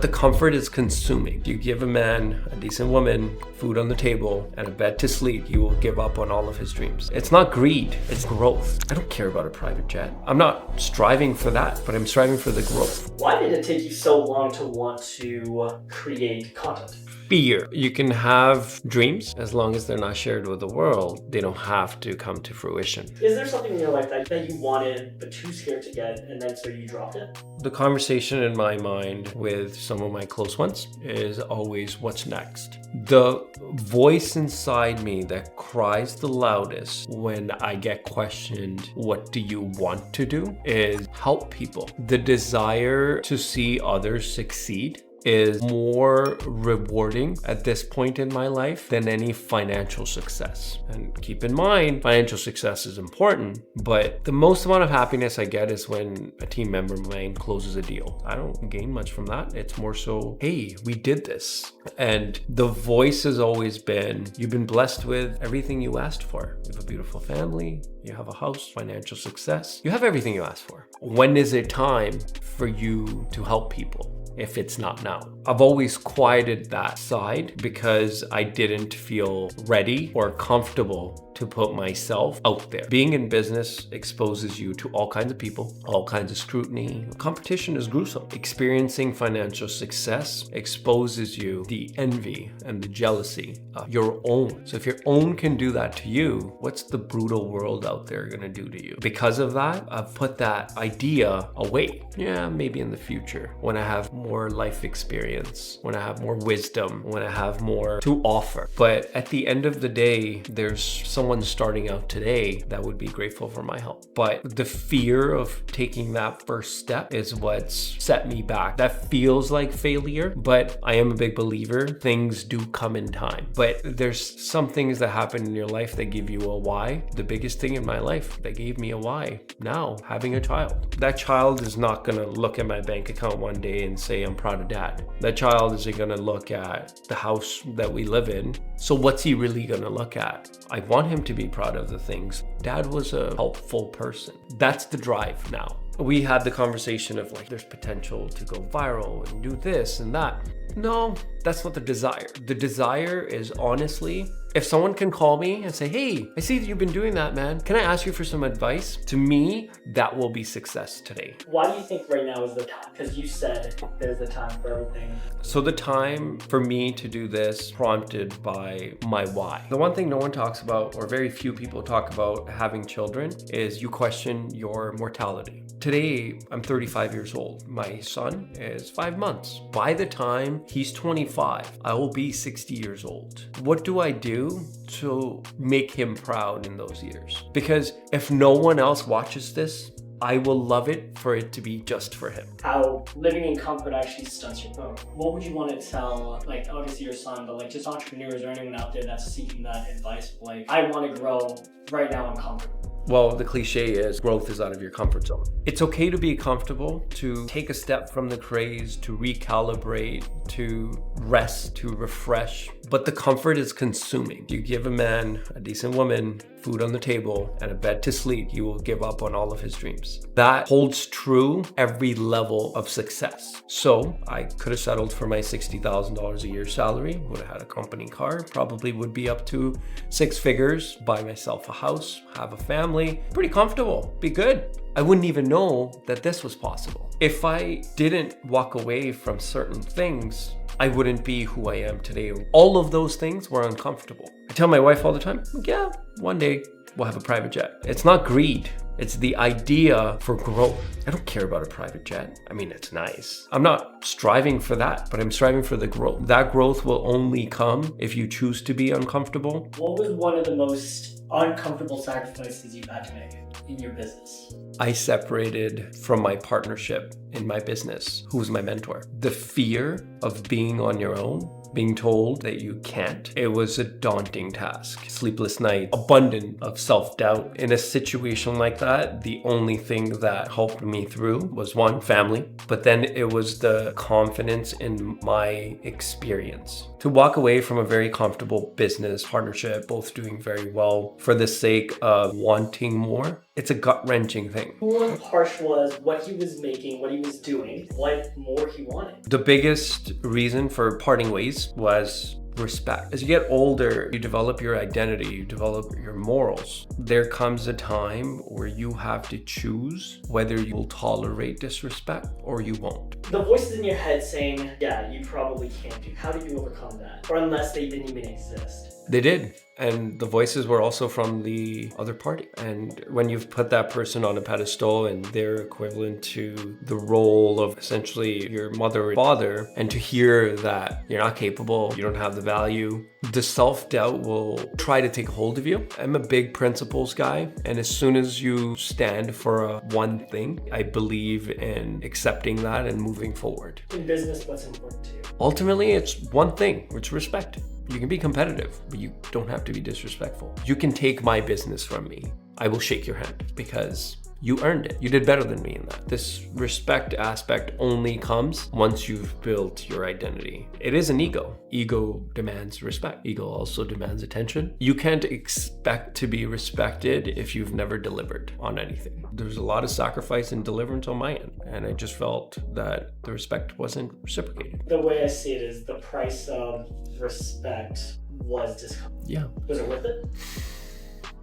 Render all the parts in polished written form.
The comfort is consuming. If you give a man, a decent woman, food on the table, and a bed to sleep, he will give up on all of his dreams. It's not greed, it's growth. I don't care about a private jet. I'm not striving for that, but I'm striving for the growth. Why did it take you so long to want to create content? Fear. You can have dreams as long as they're not shared with the world. They don't have to come to fruition. Is there something in your life that you wanted but too scared to get, and then so you dropped it? The conversation in my mind with some of my close ones is always what's next. The voice inside me that cries the loudest when I get questioned, what do you want to do, is help people. The desire to see others succeed is more rewarding at this point in my life than any financial success. And keep in mind, financial success is important, but the most amount of happiness I get is when a team member of mine closes a deal. I don't gain much from that. It's more so, hey, we did this. And the voice has always been, you've been blessed with everything you asked for. You have a beautiful family, you have a house, financial success. You have everything you asked for. When is it time for you to help people? If it's not now. I've always quieted that side because I didn't feel ready or comfortable to put myself out there. Being in business exposes you to all kinds of people, all kinds of scrutiny. Competition is gruesome. Experiencing financial success exposes you the envy and the jealousy of your own. So if your own can do that to you, what's the brutal world out there gonna do to you? Because of that, I've put that idea away. Yeah, maybe in the future when I have more life experience, when I have more wisdom, when I have more to offer. But at the end of the day, there's someone starting out today that would be grateful for my help. But the fear of taking that first step is what's set me back. That feels like failure, but I am a big believer. Things do come in time. But there's some things that happen in your life that give you a why. The biggest thing in my life that gave me a why, now having a child. That child is not gonna look at my bank account one day and say, I'm proud of dad. That child isn't gonna look at the house that we live in. So what's he really gonna look at? I want him to be proud of the things. Dad was a helpful person. That's the drive now. We had the conversation of like, there's potential to go viral and do this and that. No, that's not the desire. The desire is honestly, if someone can call me and say, hey, I see that you've been doing that, man. Can I ask you for some advice? To me, that will be success today. Why do you think right now is the time? Because you said there's a time for everything. So the time for me to do this prompted by my why. The one thing no one talks about, or very few people talk about having children, is you question your mortality. Today, I'm 35 years old. My son is 5 months. By the time he's 25, I will be 60 years old. What do I do to make him proud in those years? Because if no one else watches this, I will love it for it to be just for him. How living in comfort actually stunts your growth. What would you want to tell, like obviously your son, but like just entrepreneurs or anyone out there that's seeking that advice? Like, I want to grow, right now I'm comfortable. Well, the cliche is growth is out of your comfort zone. It's okay to be comfortable, to take a step from the craze, to recalibrate, to rest, to refresh. But the comfort is consuming. You give a man, a decent woman, food on the table, and a bed to sleep, he will give up on all of his dreams. That holds true every level of success. So I could have settled for my $60,000 a year salary, would have had a company car, probably would be up to 6 figures, buy myself a house, have a family, pretty comfortable, be good. I wouldn't even know that this was possible. If I didn't walk away from certain things, I wouldn't be who I am today. All of those things were uncomfortable. I tell my wife all the time, yeah, one day we'll have a private jet. It's not greed. It's the idea for growth. I don't care about a private jet. I mean, it's nice. I'm not striving for that, but I'm striving for the growth. That growth will only come if you choose to be uncomfortable. What was one of the most uncomfortable sacrifices you've had to make in your business? I separated from my partnership in my business, who was my mentor. The fear of being on your own, being told that you can't, it was a daunting task. Sleepless night, abundant of self-doubt. In a situation like that, the only thing that helped me through was one, family, but then it was the confidence in my experience. To walk away from a very comfortable business partnership, both doing very well, for the sake of wanting more. It's a gut-wrenching thing. Who harsh was, what he was making, what he was doing, what more he wanted. The biggest reason for parting ways was respect. As you get older, you develop your identity, you develop your morals. There comes a time where you have to choose whether you will tolerate disrespect or you won't. The voices in your head saying, yeah, you probably can't do. How did you overcome that? Or unless they didn't even exist. They did. And the voices were also from the other party. And when you've put that person on a pedestal and they're equivalent to the role of essentially your mother or father, and to hear that you're not capable, you don't have the value, the self-doubt will try to take hold of you. I'm a big principles guy. And as soon as you stand for one thing, I believe in accepting that and moving forward. In business, what's important to you? Ultimately, it's one thing, which is respect. You can be competitive, but you don't have to be disrespectful. You can take my business from me. I will shake your hand because you earned it. You did better than me in that. This respect aspect only comes once you've built your identity. It is an ego. Ego demands respect. Ego also demands attention. You can't expect to be respected if you've never delivered on anything. There's a lot of sacrifice and deliverance on my end, and I just felt that the respect wasn't reciprocated. The way I see it is the price of respect was discomfort. Yeah. Was it worth it?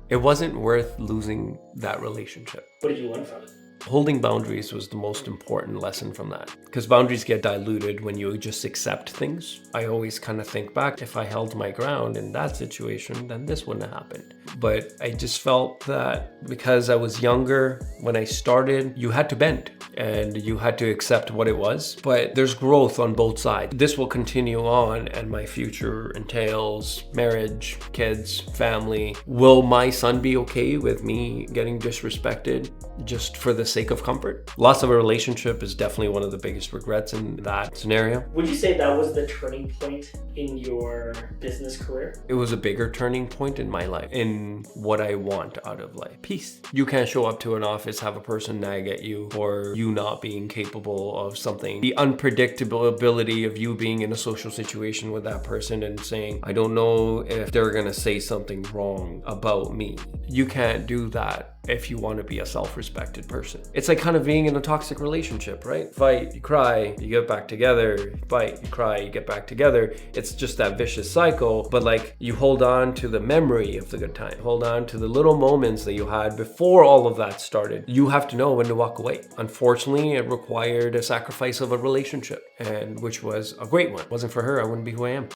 It wasn't worth losing that relationship. What did you learn from it? Holding boundaries was the most important lesson from that, because boundaries get diluted when you just accept things. I always kind of think back, if I held my ground in that situation, then this wouldn't have happened. But I just felt that because I was younger, when I started, you had to bend and you had to accept what it was. But there's growth on both sides. This will continue on, and my future entails marriage, kids, family. Will my son be okay with me getting disrespected just for the sake of comfort? Loss of a relationship is definitely one of the biggest regrets in that scenario. Would you say that was the turning point in your business career? It was a bigger turning point in my life, in what I want out of life. Peace. You can't show up to an office, have a person nag at you for you not being capable of something. The unpredictability of you being in a social situation with that person and saying, I don't know if they're gonna say something wrong about me. You can't do that if you want to be a self-respected person. It's like kind of being in a toxic relationship, right? Fight, you cry, you get back together. Fight, you cry, you get back together. It's just that vicious cycle, but like you hold on to the memory of the good time. Hold on to the little moments that you had before all of that started. You have to know when to walk away. Unfortunately, it required a sacrifice of a relationship, and which was a great one. If it wasn't for her, I wouldn't be who I am.